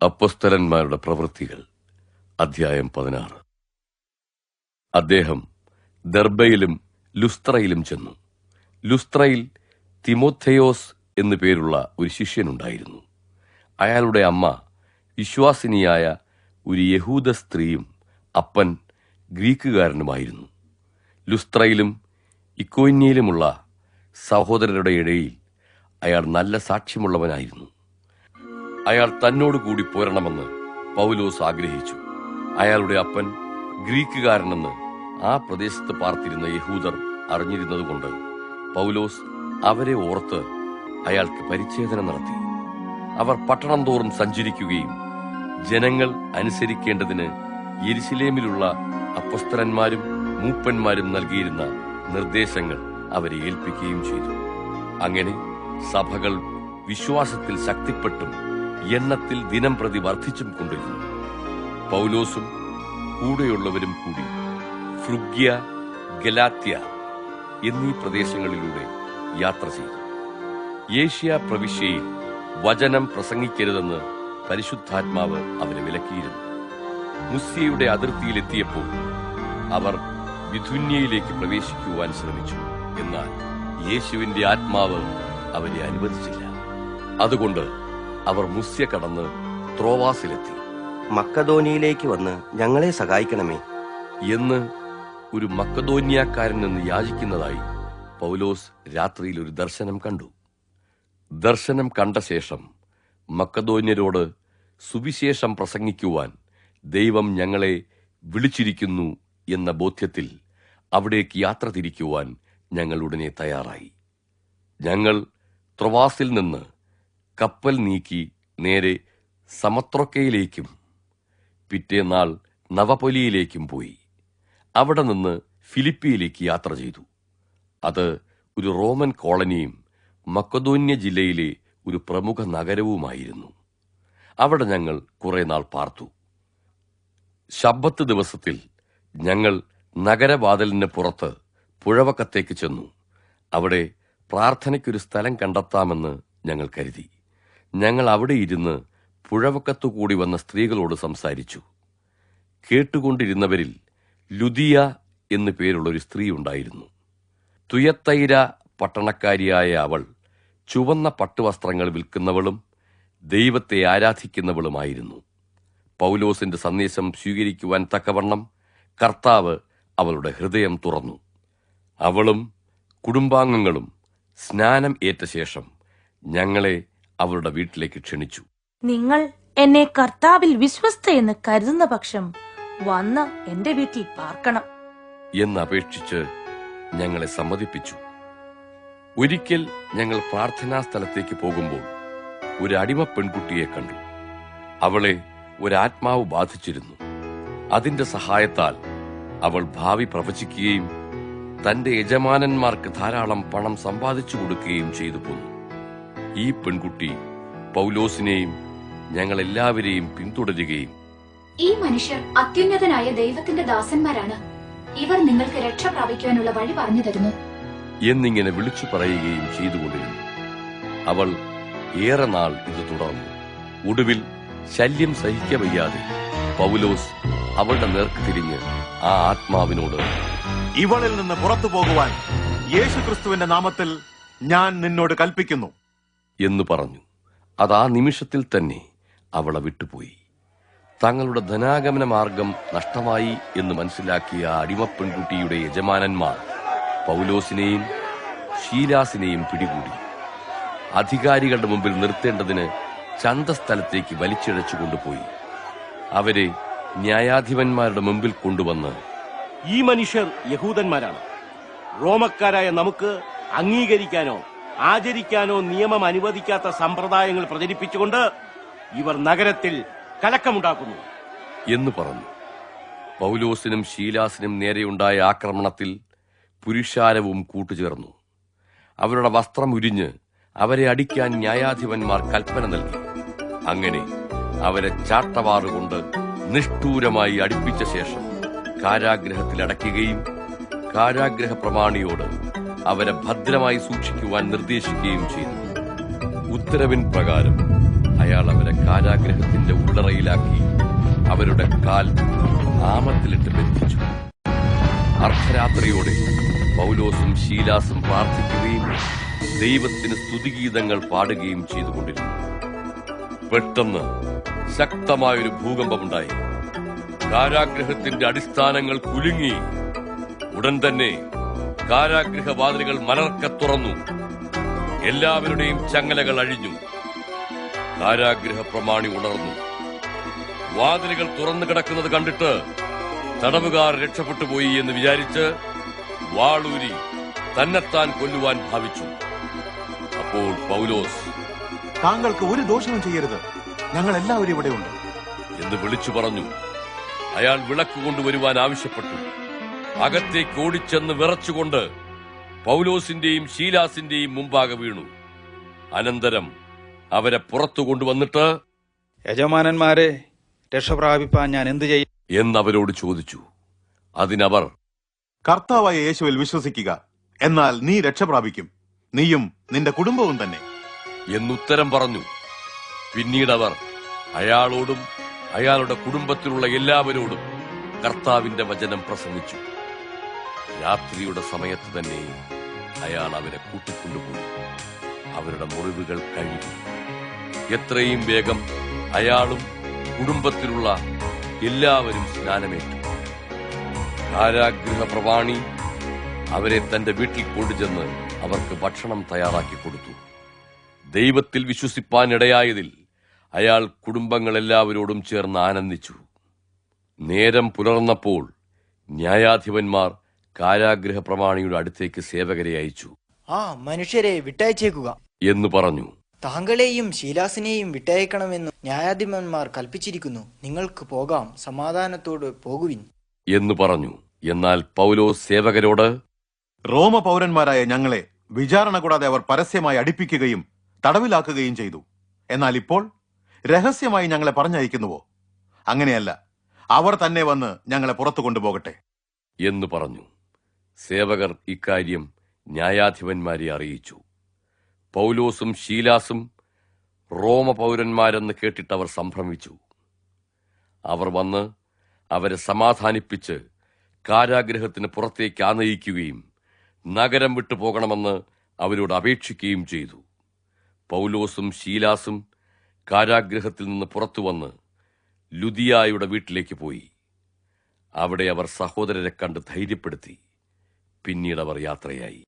അപ്പൊസ്തലന്മാരുടെ പ്രവൃത്തികൾ അധ്യായം 16. അദ്ദേഹം ദർബയിലും ലുസ്ത്രയിലും ചെന്നു. ലുസ്ത്രയിൽ തിമോഥെയോസ് എന്നു പേരുള്ള ഒരു ശിഷ്യനുണ്ടായിരുന്നു. അയാളുടെ അമ്മ വിശ്വാസിനിയായ ഒരു യഹൂദ സ്ത്രീയും അപ്പൻ ഗ്രീക്കുകാരനുമായിരുന്നു. ലുസ്ത്രയിലും ഇക്കോന്യയിലുമുള്ള സഹോദരരുടെ ഇടയിൽ അയാൾ നല്ല സാക്ഷ്യമുള്ളവനായിരുന്നു. അയാൾ തന്നോടുകൂടി പോരണമെന്ന് പൗലോസ് ആഗ്രഹിച്ചു. അയാളുടെ അപ്പൻ ഗ്രീക്കുകാരനെന്ന് ആ പ്രദേശത്ത് പാർത്തിരുന്ന യഹൂദർ അറിഞ്ഞിരുന്നതുകൊണ്ട് പൗലോസ് അവരെ ഓർത്ത് അയാൾക്ക് പരിച്ഛേദന നടത്തി. അവർ പട്ടണം തോറും സഞ്ചരിക്കുകയും ജനങ്ങൾ അനുസരിക്കേണ്ടതിന് യെരുശലേമിലുള്ള അപ്പൊസ്തലന്മാരും മൂപ്പന്മാരും നൽകിയിരുന്ന നിർദ്ദേശങ്ങൾ അവരെ ഏൽപ്പിക്കുകയും ചെയ്തു. അങ്ങനെ സഭകൾ വിശ്വാസത്തിൽ ശക്തിപ്പെട്ടും എണ്ണത്തിൽ ദിനം പ്രതി വർദ്ധിച്ചും കൊണ്ടിരുന്നു. പൗലോസും കൂടെയുള്ളവരും കൂടി ഫ്രുഗ്യ, ഗലാത്യ എന്നീ പ്രദേശങ്ങളിലൂടെ യാത്ര ചെയ്തു. ഏഷ്യ പ്രവിശ്യയിൽ വചനം പ്രസംഗിക്കരുതെന്ന് പരിശുദ്ധാത്മാവ് അവരെ വിലക്കിയിരുന്നു. മുസ്യയുടെ അതിർത്തിയിലെത്തിയപ്പോൾ അവർ ബിഥുന്യയിലേക്ക് പ്രവേശിക്കുവാൻ ശ്രമിച്ചു. എന്നാൽ യേശുവിന്റെ ആത്മാവ് അവരെ അനുവദിച്ചില്ല. അതുകൊണ്ട് അവർ മുസ്യ കടന്ന് ത്രോവാസിലെത്തി. മക്കദോനിയയിലേക്ക് വന്ന് ഞങ്ങളെ സഹായിക്കണമേ എന്ന് ഒരു മക്കദോന്യക്കാരൻ നിന്ന് യാചിക്കുന്നതായി പൗലോസ് രാത്രിയിൽ ഒരു ദർശനം കണ്ടു. ദർശനം കണ്ട ശേഷം മക്കദോന്യരോട് സുവിശേഷം പ്രസംഗിക്കുവാൻ ദൈവം ഞങ്ങളെ വിളിച്ചിരിക്കുന്നു എന്ന ബോധ്യത്തിൽ അവിടേക്ക് യാത്ര തിരിക്കുവാൻ ഞങ്ങൾ ഉടനെ തയ്യാറായി. ഞങ്ങൾ ത്രോവാസിൽ നിന്ന് കപ്പൽ നീക്കി നേരെ സമത്രൊക്കയിലേക്കും പിറ്റേന്നാൾ നവപൊലിയിലേക്കും പോയി. അവിടെ നിന്ന് ഫിലിപ്പിയിലേക്ക് യാത്ര ചെയ്തു. അത് ഒരു റോമൻ കോളനിയും മക്കദോന്യ ജില്ലയിലെ ഒരു പ്രമുഖ നഗരവുമായിരുന്നു. അവിടെ ഞങ്ങൾ കുറെ നാൾ പാർത്തു. ശബ്ബത്ത് ദിവസത്തിൽ ഞങ്ങൾ നഗരവാതിലിന് പുറത്ത് പുഴവക്കത്തേക്ക് ചെന്നു. അവിടെ പ്രാർത്ഥനയ്ക്കൊരു സ്ഥലം കണ്ടെത്താമെന്ന് ഞങ്ങൾ കരുതി. ഞങ്ങൾ അവിടെ ഇരുന്ന് പുഴവക്കത്തുകൂടി വന്ന സ്ത്രീകളോട് സംസാരിച്ചു. കേട്ടുകൊണ്ടിരുന്നവരിൽ ലുദിയ എന്നു പേരുള്ള ഒരു സ്ത്രീ ഉണ്ടായിരുന്നു. തുയത്തൈര പട്ടണക്കാരിയായ അവൾ ചുവന്ന പട്ടുവസ്ത്രങ്ങൾ വിൽക്കുന്നവളും ദൈവത്തെ ആരാധിക്കുന്നവളുമായിരുന്നു. പൗലോസിന്റെ സന്ദേശം സ്വീകരിക്കുവാൻ തക്കവണ്ണം കർത്താവ് അവളുടെ ഹൃദയം തുറന്നു. അവളും കുടുംബാംഗങ്ങളും സ്നാനം ഏറ്റ ശേഷം ഞങ്ങളെ അവളുടെ വീട്ടിലേക്ക് ക്ഷണിച്ചു. നിങ്ങൾ എന്നെ കർത്താവിൽ വിശ്വസ്തയെന്ന് കരുതുന്ന പക്ഷം വന്ന് എന്റെ വീട്ടിൽ പാർക്കണം എന്നപേക്ഷിച്ച് ഞങ്ങളെ സമ്മതിപ്പിച്ചു. ഒരിക്കൽ ഞങ്ങൾ പ്രാർത്ഥനാ സ്ഥലത്തേക്ക് പോകുമ്പോൾ ഒരു അടിമ പെൺകുട്ടിയെ കണ്ടു. അവളെ ഒരാത്മാവ് ബാധിച്ചിരുന്നു. അതിന്റെ സഹായത്താൽ അവൾ ഭാവി പ്രവചിക്കുകയും തന്റെ യജമാനന്മാർക്ക് ധാരാളം പണം സമ്പാദിച്ചു കൊടുക്കുകയും ചെയ്തു പോന്നു. ഈ പെൺകുട്ടി പൗലോസിനെയും ഞങ്ങളെല്ലാവരെയും പിന്തുടരുകയും, ഈ മനുഷ്യർ അത്യുന്നതനായ ദൈവത്തിന്റെ ദാസന്മാരാണ്, ഇവർ നിങ്ങൾക്ക് രക്ഷ പ്രാപിക്കുവാനുള്ള വഴി പറഞ്ഞു തരുന്നു എന്നിങ്ങനെ വിളിച്ചു പറയുകയും ചെയ്തുകൊണ്ടിരുന്നു. അവൾ ഏറെ നാൾ ഇത് തുടർന്നു. ഒടുവിൽ ശല്യം സഹിക്കവയ്യാതെ പൗലോസ് അവളുടെ നേർക്ക് തിരിഞ്ഞ് ആ ആത്മാവിനോട്, ഇവളിൽ നിന്ന് പുറത്തു പോകുവാൻ യേശുക്രിസ്തുവിന്റെ നാമത്തിൽ ഞാൻ നിന്നോട് കൽപ്പിക്കുന്നു എന്ന് പറഞ്ഞു. അത് ആ നിമിഷത്തിൽ തന്നെ അവളെ വിട്ടുപോയി. തങ്ങളുടെ ധനാഗമന മാർഗം നഷ്ടമായി എന്ന് മനസ്സിലാക്കിയ അടിമ പെൺകുട്ടിയുടെ യജമാനന്മാർ പൗലോസിനെയും ശീലാസിനെയും പിടികൂടി അധികാരികളുടെ മുമ്പിൽ നിർത്തേണ്ടതിന് ചന്തസ്ഥലത്തേക്ക് വലിച്ചിഴച്ചു കൊണ്ടുപോയി. അവരെ ന്യായാധിപന്മാരുടെ മുമ്പിൽ കൊണ്ടുവന്ന്, ഈ മനുഷ്യർ യഹൂദന്മാരാണ്. റോമക്കാരായ നമുക്ക് അംഗീകരിക്കാനോ ആചരിക്കാനോ നിയമം അനുവദിക്കാത്ത സമ്പ്രദായങ്ങൾ പ്രചരിപ്പിച്ചുകൊണ്ട് ഇവർ നഗരത്തിൽ കലക്കമുണ്ടാക്കുന്നു എന്ന് പറഞ്ഞു. പൗലോസിനും ശീലാസിനും നേരെയുണ്ടായ ആക്രമണത്തിൽ പുരുഷാരവും കൂട്ടുചേർന്നു. അവരുടെ വസ്ത്രം ഉരിഞ്ഞ് അവരെ അടിക്കാൻ ന്യായാധിപന്മാർ കൽപ്പന നൽകി. അങ്ങനെ അവരെ ചാട്ടവാറുകൊണ്ട് നിഷ്ഠൂരമായി അടിപ്പിച്ച ശേഷം കാരാഗ്രഹത്തിൽ അടയ്ക്കുകയും കാരാഗ്രഹ പ്രമാണിയോട് അവരെ ഭദ്രമായി സൂക്ഷിക്കുവാൻ നിർദ്ദേശിക്കുകയും ചെയ്തു. ഉത്തരവിൻ പ്രകാരം അയാൾ അവരെ കാരാഗ്രഹത്തിന്റെ ഉള്ളറയിലാക്കി അവരുടെ കാൽ ആമത്തിലിട്ട് ബന്ധിച്ചു. അർദ്ധരാത്രിയോടെ പൗലോസും ശീലാസും പ്രാർത്ഥിക്കുകയും ദൈവത്തിന് സ്തുതിഗീതങ്ങൾ പാടുകയും ചെയ്തുകൊണ്ടിരുന്നു. പെട്ടെന്ന് ശക്തമായൊരു ഭൂകമ്പമുണ്ടായി. കാരാഗ്രഹത്തിന്റെ അടിസ്ഥാനങ്ങൾ കുലുങ്ങി. ഉടൻ തന്നെ കാരാഗ്രഹവാതിലുകൾ മലർക്ക തുറന്നു. എല്ലാവരുടെയും ചങ്ങലകൾ അഴിഞ്ഞു. കാരാഗ്രഹ പ്രമാണി ഉണർന്നു. വാതിലുകൾ തുറന്നു കിടക്കുന്നത് കണ്ടിട്ട് തടവുകാർ രക്ഷപ്പെട്ടുപോയി എന്ന് വിചാരിച്ച് വാളൂരി തന്നെത്താൻ കൊല്ലുവാൻ ഭാവിച്ചു. അപ്പോൾ പൗലോസ്, താങ്കൾക്ക് ഒരു ദോഷവും ചെയ്യരുത്, ഞങ്ങൾ എല്ലാവരും ഇവിടെയുണ്ട് എന്ന് വിളിച്ചു പറഞ്ഞു. അയാൾ വിളക്ക് കൊണ്ടുവരുവാൻ ആവശ്യപ്പെട്ടു. അകത്തേക്ക് ഓടിച്ചെന്ന് വിറച്ചുകൊണ്ട് പൗലോസിന്റെയും ശീലാസിന്റെയും മുമ്പാകെ വീണു. അനന്തരം അവരെ പുറത്തു കൊണ്ടുവന്നിട്ട്, യജമാനന്മാരെ, രക്ഷപ്രാപിപ്പാൻ ഞാൻ എന്തു ചെയ്യും എന്നവരോട് ചോദിച്ചു. അതിനവർ, കർത്താവായ യേശുവിൽ വിശ്വസിക്കുക, എന്നാൽ നീ രക്ഷപ്രാപിക്കും, നീയും നിന്റെ കുടുംബവും തന്നെ എന്നുത്തരം പറഞ്ഞു. പിന്നീടവർ അയാളോടും അയാളുടെ കുടുംബത്തിലുള്ള എല്ലാവരോടും കർത്താവിന്റെ വചനം പ്രസംഗിച്ചു. രാത്രിയുടെ സമയത്ത് തന്നെ അയാൾ അവരെ കൂട്ടിക്കൊണ്ടുപോയി. അവരുടെ മുറിവുകൾ കഴുകി. എത്രയും വേഗം അയാളും കുടുംബത്തിലുള്ള എല്ലാവരും സ്നാനമേറ്റു. കാരാഗ്രഹ പ്രമാണി അവരെ തന്റെ വീട്ടിൽ കൊണ്ടുചെന്ന് അവർക്ക് ഭക്ഷണം തയ്യാറാക്കി കൊടുത്തു. ദൈവത്തിൽ വിശ്വസിപ്പാനിടയായതിൽ അയാൾ കുടുംബങ്ങളെല്ലാവരോടും ചേർന്ന് ആനന്ദിച്ചു. നേരം പുലർന്നപ്പോൾ ന്യായാധിപന്മാർ കാരാഗ്രഹ പ്രമാണിയുടെ അടുത്തേക്ക് സേവകരെ അയച്ചു. ആ മനുഷ്യരെ വിട്ടയച്ചേക്കുക എന്ന് പറഞ്ഞു. താങ്കളെയും ശീലാസിനെയും വിട്ടയക്കണമെന്ന് ന്യായാധിപന്മാർ കൽപ്പിച്ചിരിക്കുന്നു. നിങ്ങൾക്ക് പോകാം, സമാധാനത്തോട് പോകുവിൻ എന്ന് പറഞ്ഞു. എന്നാൽ പൗലോസ് സേവകരോട്, റോമ പൗരന്മാരായ ഞങ്ങളെ വിചാരണ കൂടാതെ അവർ പരസ്യമായി അടിപ്പിക്കുകയും തടവിലാക്കുകയും ചെയ്തു. എന്നാൽ ഇപ്പോൾ രഹസ്യമായി ഞങ്ങളെ പറഞ്ഞയക്കുന്നുവോ? അങ്ങനെയല്ല, അവർ തന്നെ വന്ന് ഞങ്ങളെ പുറത്തു കൊണ്ടുപോകട്ടെ എന്ന് പറഞ്ഞു. സേവകർ ഇക്കാര്യം ന്യായാധിപന്മാരെ അറിയിച്ചു. പൗലോസും ശീലാസും റോമ പൗരന്മാരെന്ന് കേട്ടിട്ടവർ സംഭ്രമിച്ചു. അവർ വന്ന് അവരെ സമാധാനിപ്പിച്ച് കാരാഗ്രഹത്തിന് പുറത്തേക്ക് ആനയിക്കുകയും നഗരം വിട്ടു പോകണമെന്ന് അവരോട് അപേക്ഷിക്കുകയും ചെയ്തു. പൗലോസും ശീലാസും കാരാഗ്രഹത്തിൽ നിന്ന് പുറത്തുവന്ന് ലുദിയായുടെ വീട്ടിലേക്ക് പോയി. അവിടെ അവർ സഹോദരരെ കണ്ട് ധൈര്യപ്പെടുത്തി. പിന്നീട് അവർ യാത്രയായി.